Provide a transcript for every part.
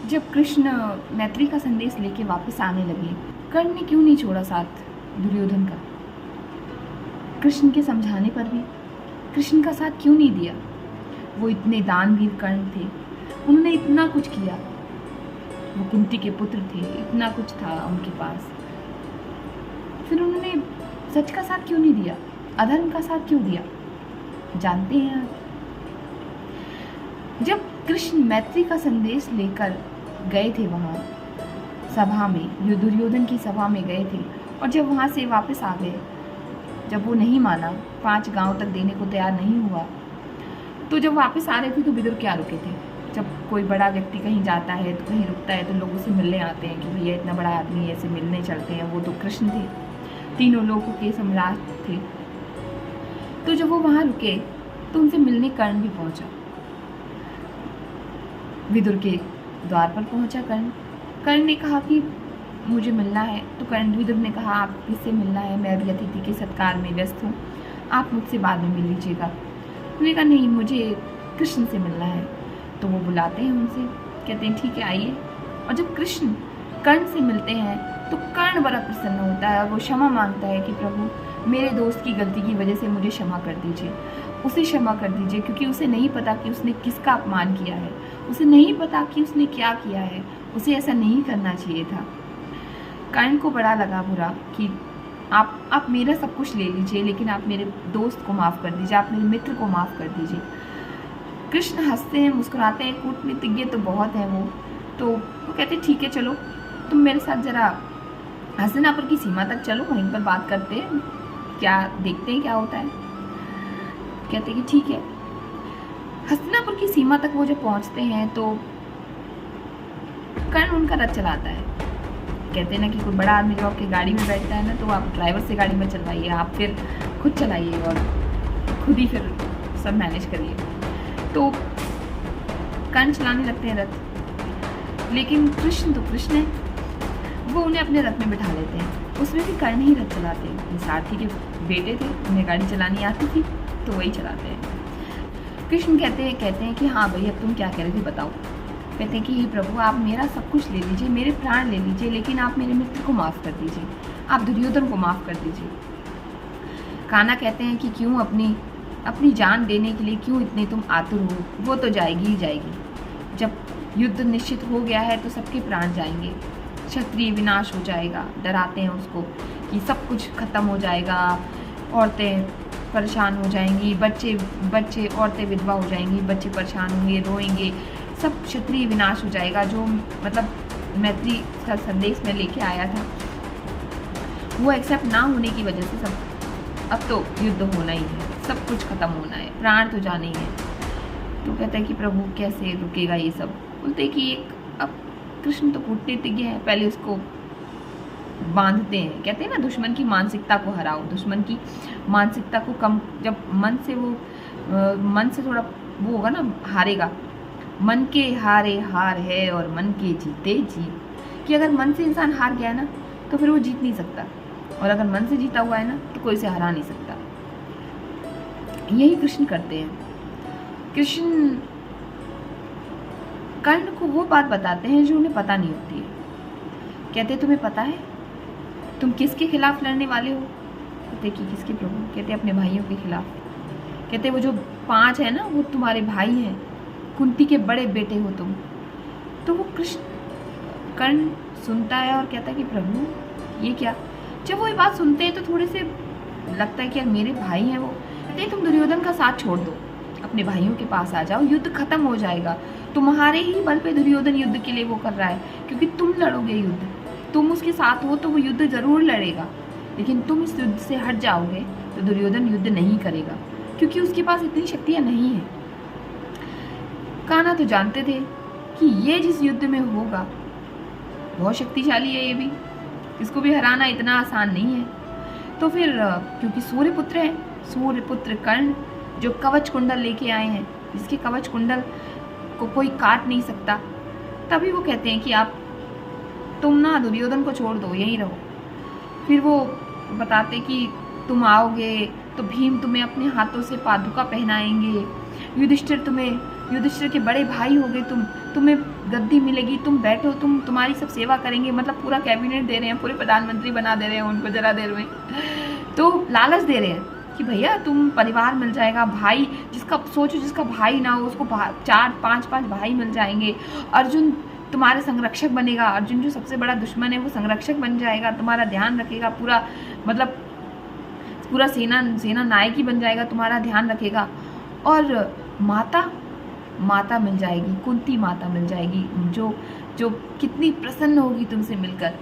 जब कृष्ण मैत्री का संदेश लेके वापस आने लगे, कर्ण ने क्यों नहीं छोड़ा साथ दुर्योधन का? कृष्ण के समझाने पर भी कृष्ण का साथ क्यों नहीं दिया? वो इतने दानवीर कर्ण थे, उन्होंने इतना कुछ किया, वो कुंती के पुत्र थे, इतना कुछ था उनके पास, फिर उन्होंने सच का साथ क्यों नहीं दिया? अधर्म का साथ क्यों दिया? जानते हैं आप, जब कृष्ण मैत्री का संदेश लेकर गए थे वहाँ सभा में, दुर्योधन की सभा में गए थे, और जब वहाँ से वापस आ गए, जब वो नहीं माना, 5 गांव तक देने को तैयार नहीं हुआ, तो जब वापस आ रहे थे तो विदुर क्या रुके थे? जब कोई बड़ा व्यक्ति कहीं जाता है तो कहीं रुकता है तो लोग उसे मिलने आते हैं कि भैया इतना बड़ा आदमी ऐसे मिलने चलते हैं। वो तो कृष्ण थे, तीनों लोगों के सम्राट थे। तो जब वो वहाँ रुके तो उनसे मिलने कर्ण भी पहुँचा, विदुर के द्वार पर पहुँचा कर्ण ने कहा कि मुझे मिलना है। तो विदुर ने कहा आप किससे मिलना है? मैं अभी अतिथि के सत्कार में व्यस्त हूँ, आप मुझसे बाद में मिल लीजिएगा। उन्होंने कहा नहीं, मुझे कृष्ण से मिलना है। तो वो बुलाते हैं उनसे, कहते हैं ठीक है आइए। और जब कृष्ण कर्ण से मिलते हैं तो कर्ण बड़ा प्रसन्न होता है और वो क्षमा मांगता है कि प्रभु मेरे दोस्त की गलती की वजह से मुझे क्षमा कर दीजिए, उसे क्षमा कर दीजिए, क्योंकि उसे नहीं पता कि उसने किसका अपमान किया है, उसे नहीं पता कि उसने क्या किया है, उसे ऐसा नहीं करना चाहिए था। कर्ण को बड़ा लगा बुरा कि आप मेरा सब कुछ ले लीजिए, लेकिन आप मेरे दोस्त को माफ़ कर दीजिए, आप मेरे मित्र को माफ़ कर दीजिए। कृष्ण हंसते हैं, मुस्कुराते हैं, कूटनीतिज्ञ तो बहुत हैं वो। तो वो कहते ठीक है चलो तुम मेरे साथ ज़रा हस्तिनापुर की सीमा तक चलो, वहीं पर बात करते हैं, क्या देखते हैं क्या होता है। कहते कि ठीक है। हस्तिनापुर की सीमा तक वो जब पहुंचते हैं तो कर्ण उनका रथ चलाता है। कहते हैं ना कि कोई बड़ा आदमी जब आपकी गाड़ी में बैठता है ना तो आप ड्राइवर से गाड़ी में चलवाइए, आप फिर खुद चलाइए और खुद ही फिर सब मैनेज करिए। तो कर्ण चलाने लगते हैं रथ, लेकिन कृष्ण तो कृष्ण है, वो उन्हें अपने रथ में बिठा लेते हैं। उसमें भी कर्ण ही रथ चलाते हैं। सारथी के बेटे थे, उन्हें गाड़ी चलानी आती थी तो वही चलाते हैं। कृष्ण कहते हैं कि हाँ भाई अब तुम क्या कह रहे थे बताओ। कहते हैं कि हे प्रभु आप मेरा सब कुछ ले लीजिए, मेरे प्राण ले लीजिए, लेकिन आप मेरे मित्र को माफ़ कर दीजिए, आप दुर्योधन को माफ़ कर दीजिए। कान्हा कहते हैं कि क्यों अपनी जान देने के लिए क्यों इतने तुम आतुर हो? वो तो जाएगी ही जाएगी। जब युद्ध निश्चित हो गया है तो सबके प्राण जाएंगे, क्षत्रिय विनाश हो जाएगा। डराते हैं उसको कि सब कुछ खत्म हो जाएगा, औरतें परेशान हो जाएंगी, बच्चे औरतें विधवा हो जाएंगी, बच्चे परेशान होंगे, रोएंगे, सब क्षत्रिय विनाश हो जाएगा। जो मतलब मैत्री का संदेश में लेके आया था वो एक्सेप्ट ना होने की वजह से सब अब तो युद्ध होना ही है, सब कुछ खत्म होना है, प्राण तो जाने ही है। तो कहता है कि प्रभु कैसे रुकेगा ये सब? बोलते कि अब कृष्ण तो कूटनीतिज्ञ है, पहले उसको बांधते हैं। कहते हैं ना दुश्मन की मानसिकता को हराओ, दुश्मन की मानसिकता को कम, जब मन से थोड़ा वो होगा ना, हारेगा। मन के हारे हार है और मन के जीते जीत, कि अगर मन से इंसान हार गया ना तो फिर वो जीत नहीं सकता, और अगर मन से जीता हुआ है ना तो कोई उसे हरा नहीं सकता। यही कृष्ण करते हैं। कृष्ण कर्ण को वो बात बताते हैं जो उन्हें पता नहीं होती है। कहते तुम्हें पता है तुम किसके खिलाफ लड़ने वाले हो? कहते कि किसके प्रभु? कहते अपने भाइयों के खिलाफ। कहते वो जो 5 है ना वो तुम्हारे भाई हैं, कुंती के बड़े बेटे हो तुम। तो वो कर्ण सुनता है और कहता है कि प्रभु ये क्या? जब वो ये बात सुनते हैं तो थोड़े से लगता है कि यार मेरे भाई हैं वो। कहते तुम दुर्योधन का साथ छोड़ दो, अपने भाइयों के पास आ जाओ, युद्ध खत्म हो जाएगा। तुम्हारे ही बल पे दुर्योधन युद्ध के लिए वो कर रहा है, क्योंकि तुम लड़ोगे युद्ध, तुम उसके साथ हो तो वो युद्ध जरूर लड़ेगा, लेकिन तुम इस युद्ध से हट जाओगे तो दुर्योधन युद्ध नहीं करेगा, क्योंकि उसके पास इतनी शक्तियाँ नहीं है। कान्हा तो जानते थे कि ये जिस युद्ध में होगा बहुत शक्तिशाली है, ये भी, इसको भी हराना इतना आसान नहीं है। तो फिर क्योंकि सूर्यपुत्र है, सूर्यपुत्र कर्ण जो कवच कुंडल लेके आए हैं, जिसके कवच कुंडल को कोई काट नहीं सकता, तभी वो कहते हैं कि तुम ना दुर्योधन को छोड़ दो, यहीं रहो। फिर वो बताते कि तुम आओगे तो भीम तुम्हें अपने हाथों से पादुका पहनाएंगे, युधिष्ठिर के बड़े भाई होगे, तुम्हें गद्दी मिलेगी, तुम बैठो, तुम्हारी सब सेवा करेंगे, मतलब पूरा कैबिनेट दे रहे हैं, पूरे प्रधानमंत्री बना दे रहे हैं उनको जरा देर में। तो लालच दे रहे हैं कि भैया तुम परिवार मिल जाएगा, भाई जिसका सोचो जिसका भाई ना हो उसको 4-5 भाई मिल जाएंगे, अर्जुन तुम्हारे संरक्षक बनेगा, अर्जुन जो सबसे बड़ा दुश्मन है वो संरक्षक बन जाएगा, तुम्हारा ध्यान रखेगा, पूरा मतलब पूरा सेना नायक ही बन जाएगा, तुम्हारा ध्यान रखेगा। और माता मिल जाएगी, कुंती माता मिल जाएगी, जो कितनी प्रसन्न होगी तुमसे मिलकर।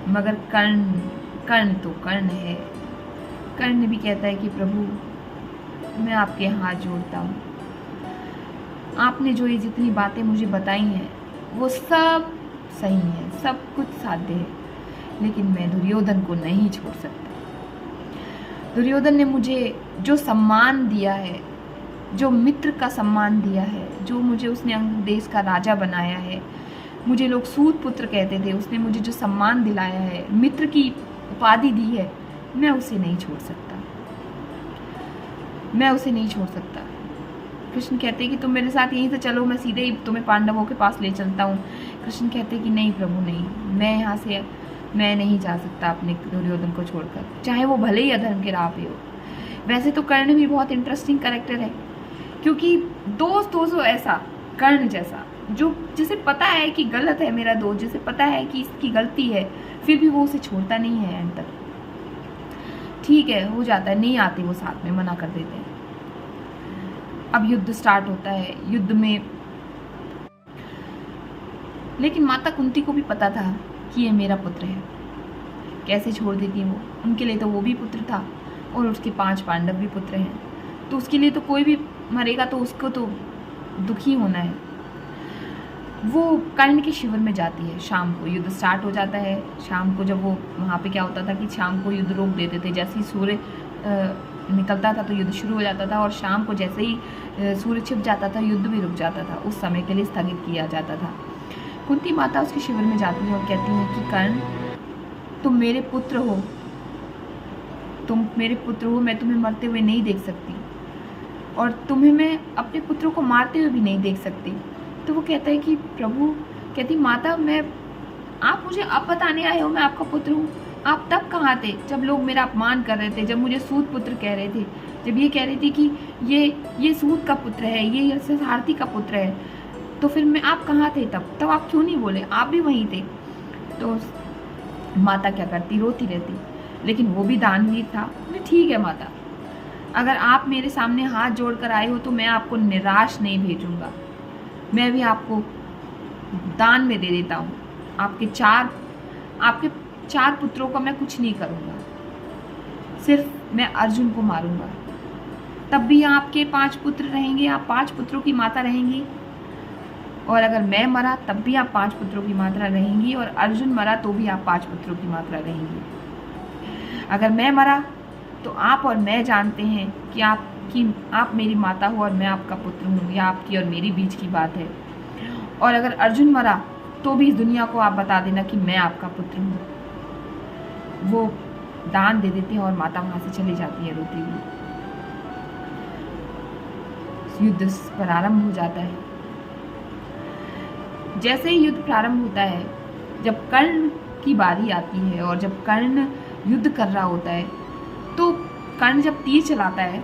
मगर कर्ण तो कर्ण है। कर्ण भी कहता है कि प्रभु मैं आपके हाथ जोड़ता हूँ, आपने जो ये जितनी बातें मुझे बताई हैं वो सब सही है, सब कुछ साध्य है, लेकिन मैं दुर्योधन को नहीं छोड़ सकता। दुर्योधन ने मुझे जो सम्मान दिया है, जो मित्र का सम्मान दिया है, जो मुझे उसने अंग देश का राजा बनाया है, मुझे लोग सूत पुत्र कहते थे, उसने मुझे जो सम्मान दिलाया है, मित्र की उपाधि दी है, मैं उसे नहीं छोड़ सकता, मैं उसे नहीं छोड़ सकता। कृष्ण कहते कि तुम मेरे साथ यहीं से चलो, मैं सीधे ही तुम्हें पांडवों के पास ले चलता हूँ। कृष्ण कहते कि नहीं प्रभु नहीं, मैं यहाँ से मैं नहीं जा सकता अपने दुर्योधन को छोड़कर, चाहे वो भले ही अधर्म के राह पे हो। वैसे तो कर्ण भी बहुत इंटरेस्टिंग कैरेक्टर है, क्योंकि दोस्त हो सो ऐसा कर्ण जैसा, जो जिसे पता है कि गलत है मेरा दोस्त, जिसे पता है कि इसकी गलती है, फिर भी वो उसे छोड़ता नहीं है एंड तक। ठीक है हो जाता है, नहीं आते वो साथ में, मना कर देते हैं। अब युद्ध स्टार्ट होता है, युद्ध में लेकिन माता कुंती को भी पता था कि ये मेरा पुत्र है, कैसे छोड़ देती वो, उनके लिए तो वो भी पुत्र था और उसके 5 पांडव भी पुत्र हैं, तो उसके लिए तो कोई भी मरेगा तो उसको तो दुखी होना है। वो कर्ण के शिविर में जाती है, शाम को युद्ध स्टार्ट हो जाता है। शाम को जब वो वहाँ पे क्या होता था कि शाम को युद्ध रोक देते थे, जैसे ही सूर्य निकलता था तो युद्ध शुरू हो जाता था, और शाम को जैसे ही सूर्य छिप जाता था युद्ध भी रुक जाता था, उस समय के लिए स्थगित किया जाता था। कुंती माता उसके शिविर में जाती है और कहती है कि कर्ण तुम मेरे पुत्र हो, तुम मेरे पुत्र हो, मैं तुम्हें मरते हुए नहीं देख सकती और तुम्हें मैं अपने पुत्रों को मारते हुए भी नहीं देख सकती। तो वो कहता है कि प्रभु, कहती माता मैं, आप मुझे अब बताने आए हो मैं आपका पुत्र हूँ, आप तब कहाँ थे जब लोग मेरा अपमान कर रहे थे, जब मुझे सूत पुत्र कह रहे थे, जब ये कह रही थी कि ये सूत का पुत्र है, ये सारथी का पुत्र है, तो फिर मैं आप कहाँ थे तब आप क्यों नहीं बोले, आप भी वहीं थे। तो माता क्या करती, रोती रहती, लेकिन वो भी दानवीर था। ठीक है माता, अगर आप मेरे सामने हाथ जोड़कर आए हो तो मैं आपको निराश नहीं भेजूंगा, मैं भी आपको दान में दे देता हूँ, आपके चार पुत्रों को मैं कुछ नहीं करूँगा, सिर्फ मैं अर्जुन को मारूंगा, तब भी आपके 5 पुत्र रहेंगे, आप 5 पुत्रों की माता रहेंगी, और अगर मैं मरा तब भी आप 5 पुत्रों की मात्रा रहेंगी, और अर्जुन मरा तो भी आप 5 पुत्रों की मात्रा रहेंगी। अगर मैं मरा तो आप और मैं जानते हैं कि आप मेरी माता हो और मैं आपका पुत्र हूँ, या आपकी और मेरी बीच की बात है, और अगरรื่องमरा तो भी इस दुनिया को आप बता देना कि मैं आपका पुत्र हूँ। वो दान दे देते हैं और माता वहाँ से चली जाती है रोती हुई। युद्ध प्रारंभ हो जाता है। जैसे ही युद्ध प्रारंभ होता है, जब कर्ण की बारी आती है और जब कर्ण युद्ध कर रहा होता है, तो कर्ण जब तीर चलाता है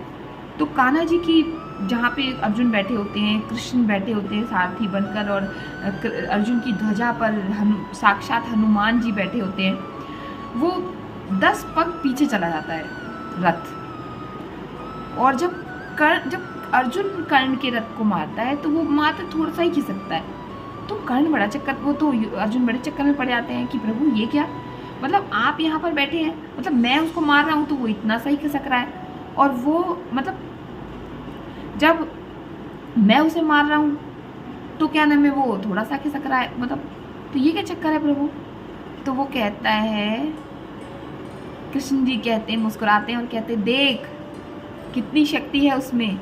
तो कान्हा जी की जहाँ पे अर्जुन बैठे होते हैं, कृष्ण बैठे होते हैं सारथी बनकर, और अर्जुन की ध्वजा पर साक्षात हनुमान जी बैठे होते हैं, वो 10 पग पीछे चला जाता है रथ। और जब अर्जुन कर्ण के रथ को मारता है तो वो मात्र थोड़ा सा ही खिसकता है, तो कर्ण बड़ा चक्कर, वो तो अर्जुन बड़े चक्कर में पड़ जाते हैं कि प्रभु ये क्या, मतलब आप यहाँ पर बैठे हैं, मतलब मैं उसको मार रहा हूँ तो वो इतना सा ही खिसक रहा है, और वो मतलब जब मैं उसे मार रहा हूँ तो क्या नाम है वो थोड़ा सा खिसक रहा है, मतलब तो ये क्या चक्कर है प्रभु। तो वो कहता है, कृष्ण जी कहते हैं, मुस्कुराते हैं और कहते हैं, देख कितनी शक्ति है उसमें,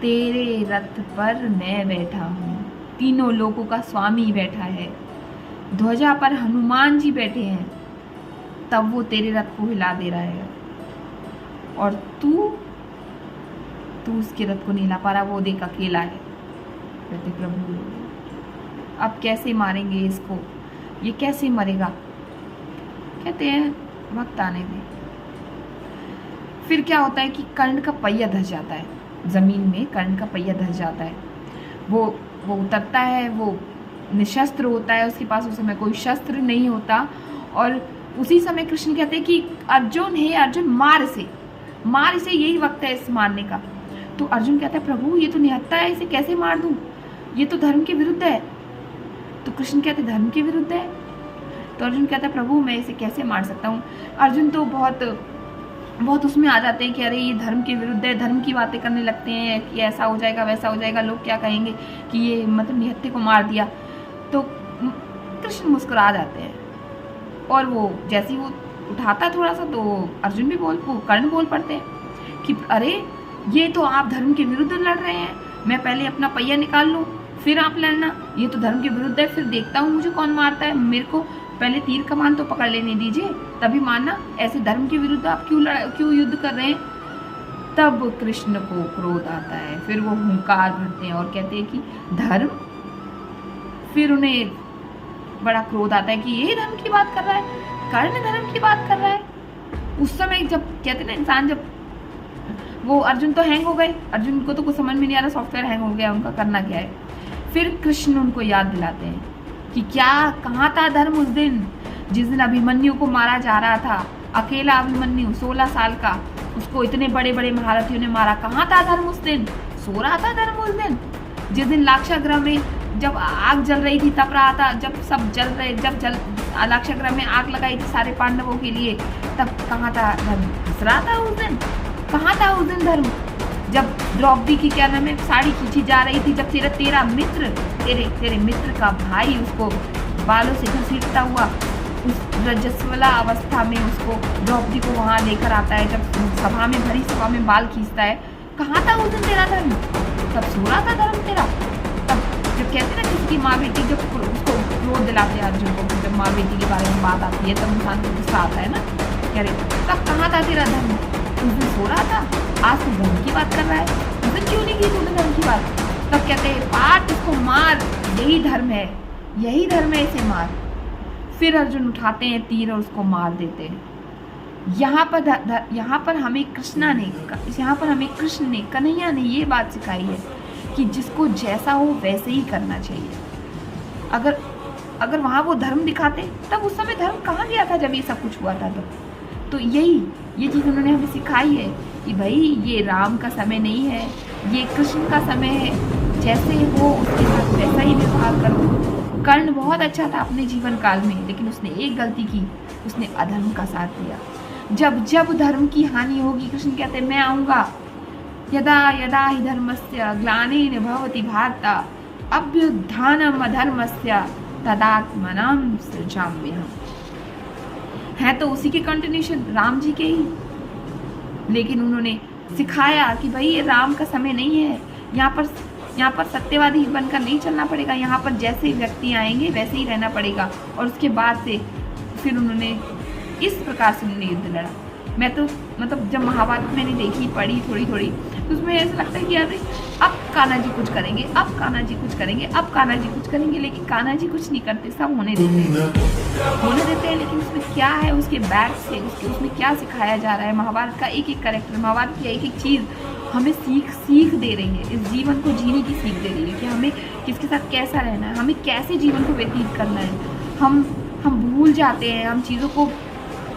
तेरे रथ पर मैं बैठा हूँ, तीनों लोगों का स्वामी बैठा है, ध्वजा पर हनुमान जी बैठे हैं, तब वो तेरे रथ को हिला दे रहा है, और तू उसके रथ को नहीं हिला पा रहा, वो देख अकेला है। कहते प्रभु अब कैसे मारेंगे इसको, ये कैसे मरेगा। कहते हैं वक्त आने दें। फिर क्या होता है कि कर्ण का पहिया धस जाता है ज़मीन में, कर्ण का पहिया धस जाता है। वो उतरता है, वो निशस्त्र होता है, उसके पास उस समय कोई शस्त्र नहीं होता। और उसी समय कृष्ण कहते हैं कि अर्जुन है, अर्जुन मार इसे, यही वक्त है इस मारने का। तो अर्जुन कहता है प्रभु ये तो निहत्था है, इसे कैसे मार दूं, ये तो धर्म के विरुद्ध है। तो कृष्ण कहते हैं धर्म के विरुद्ध है। तो अर्जुन कहता है प्रभु मैं इसे कैसे मार सकता हूँ। अर्जुन तो बहुत उसमें आ जाते हैं कि अरे ये धर्म के विरुद्ध है, धर्म की बातें करने लगते हैं कि ऐसा हो जाएगा वैसा हो जाएगा, लोग क्या कहेंगे कि ये मतलब निहत्थे को मार दिया। तो कृष्ण मुस्कुरा जाते हैं और वो जैसे ही वो उठाता थोड़ा सा तो अर्जुन भी कर्ण बोल पड़ते हैं कि अरे ये तो आप धर्म के विरुद्ध लड़ रहे हैं, मैं पहले अपना पहिया निकाल लूँ फिर आप लड़ना, ये तो धर्म के विरुद्ध है, फिर देखता हूँ मुझे कौन मारता है, मेरे को पहले तीर कमान तो पकड़ लेने दीजिए तभी मारना, ऐसे धर्म के विरुद्ध आप क्यों युद्ध कर रहे हैं। तब कृष्ण को क्रोध आता है, फिर वो हुंकार भरते हैं और कहते हैं कि धर्म। फिर उन्हें बड़ा क्रोध आता है कि ये धर्म की बात कर रहा है, कर्ण धर्म की बात कर रहा है। उस समय जब कहते ना इंसान, जब वो अर्जुन तो हैंग हो गए, अर्जुन को तो कुछ समझ में नहीं आ रहा, सॉफ्टवेयर हैंग हो गया, उनका करना क्या है। फिर कृष्ण उनको याद दिलाते हैं कि कहाँ था धर्म उस दिन, जिस दिन अभिमन्यु को मारा जा रहा था, अकेला अभिमन्यु 16 साल का, उसको इतने बड़े बड़े महारथियों ने मारा, कहाँ था धर्म उस दिन, सो रहा था धर्म उस दिन। जिस दिन लाक्षागृह में जब आग जल रही थी तब रहा था, जब सब जल रहे, लाक्षागृह में आग लगाई थी सारे पांडवों के लिए, तब कहाँ था धर्म, हंस रहा था उस दिन, कहाँ था उस दिन धर्म। जब द्रौपदी की क्या नाम है साड़ी खींची जा रही थी, जब तेरा मित्र, तेरे मित्र का भाई उसको बालों से घसीटता हुआ उस रजस्वला अवस्था में उसको द्रौपदी को वहाँ लेकर आता है, जब सभा में भरी सभा में बाल खींचता है, कहाँ था उस दिन तेरा धर्म, तब सो रहा था धर्म तेरा। तब जब कहते हैं ना किसी की माँ बेटी, जब उसको क्रोध दिलाते हैं अर्जुन को, जब माँ बेटी के बारे में बात आती है तब इंसान को गुस्सा आता है ना, कह रहे तब कहाँ था तेरा धर्म, उस दिन सो रहा था, आज तू धर्म की बात कर रहा है, उस दिन क्यों नहीं की तूने धर्म की बात। तब कहते हैं पार्थ इसको मार, यही धर्म है, यही धर्म है, इसे मार। फिर अर्जुन उठाते हैं तीर और उसको मार देते हैं। यहाँ पर हमें कृष्ण ने कन्हैया ने ये बात सिखाई है कि जिसको जैसा हो वैसे ही करना चाहिए। अगर वहाँ वो धर्म दिखाते तब उस समय धर्म कहाँ गया था जब ये सब कुछ हुआ था। तो ये चीज़ उन्होंने हमें सिखाई है कि भाई ये राम का समय नहीं है, ये कृष्ण का समय है, जैसे हो उसके साथ वैसा ही व्यवहार करो। कर्ण बहुत अच्छा था अपने जीवन काल में, लेकिन उसने एक गलती की, उसने अधर्म का साथ दिया। जब धर्म की हानि होगी, कृष्ण कहते मैं आऊँगा, यदा यदा ही धर्मस्य ग्लानिर्न भवति भारत अभ्युत्थानम् अधर्मस्य तदात्मनं सृजाम्यहम्। है तो उसी के कंटिन्यूशन, राम जी के ही, लेकिन उन्होंने सिखाया कि भाई ये राम का समय नहीं है, यहाँ पर सत्यवादी बनकर नहीं चलना पड़ेगा, यहाँ पर जैसे व्यक्ति आएंगे वैसे ही रहना पड़ेगा। और उसके बाद से फिर उन्होंने इस प्रकार से उन्होंने युद्ध लड़ा। मैं तो मतलब जब महाभारत मैंने देखी पढ़ी थोड़ी तो उसमें ऐसा लगता है कि यार अब कान्हा जी कुछ करेंगे, अब कान्हा जी कुछ करेंगे, अब कान्हा जी कुछ करेंगे, लेकिन कान्हा जी कुछ नहीं करते, सब होने देते हैं। लेकिन उसमें क्या है, उसके बैक से उसमें क्या सिखाया जा रहा है। महाभारत का एक एक कैरेक्टर, महाभारत की एक एक चीज़ हमें सीख दे रही है, इस जीवन को जीने की सीख दे रही है कि हमें किसके साथ कैसा रहना है, हमें कैसे जीवन को व्यतीत करना है। हम भूल जाते हैं, हम चीज़ों को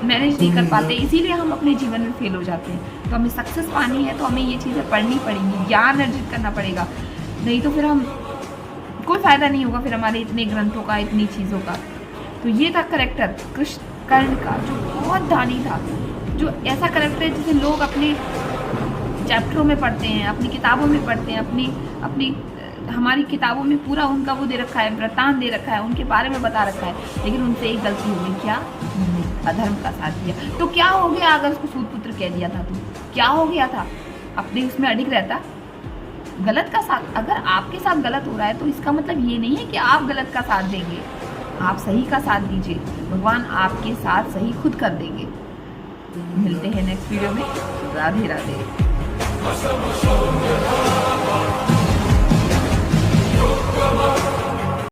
मैनेज नहीं कर पाते, इसीलिए हम अपने जीवन में फेल हो जाते हैं। तो हमें सक्सेस पानी है तो हमें ये चीज़ें पढ़नी पड़ेंगी, ज्ञान अर्जित करना पड़ेगा, नहीं तो फिर हम कोई फ़ायदा नहीं होगा फिर हमारे इतने ग्रंथों का, इतनी चीज़ों का। तो ये था करेक्टर कर्ण का, जो बहुत दानी था, जो ऐसा करेक्टर है जिसे लोग अपने चैप्टरों में पढ़ते हैं, अपनी किताबों में पढ़ते हैं, अपनी हमारी किताबों में पूरा उनका वो दे रखा है, वृत्तांत दे रखा है, उनके बारे में बता रखा है। लेकिन उनसे एक गलती हो गई, क्या, अधर्म का साथ दिया। तो क्या हो गया अगर उसको सूतपुत्र कह दिया था, तो क्या हो गया था, अपने उसमें अडिग रहता। गलत का साथ, अगर आपके साथ गलत हो रहा है तो इसका मतलब ये नहीं है कि आप गलत का साथ देंगे, आप सही का साथ दीजिए, भगवान आपके साथ सही खुद कर देंगे। मिलते हैं नेक्स्ट वीडियो में। राधे राधे।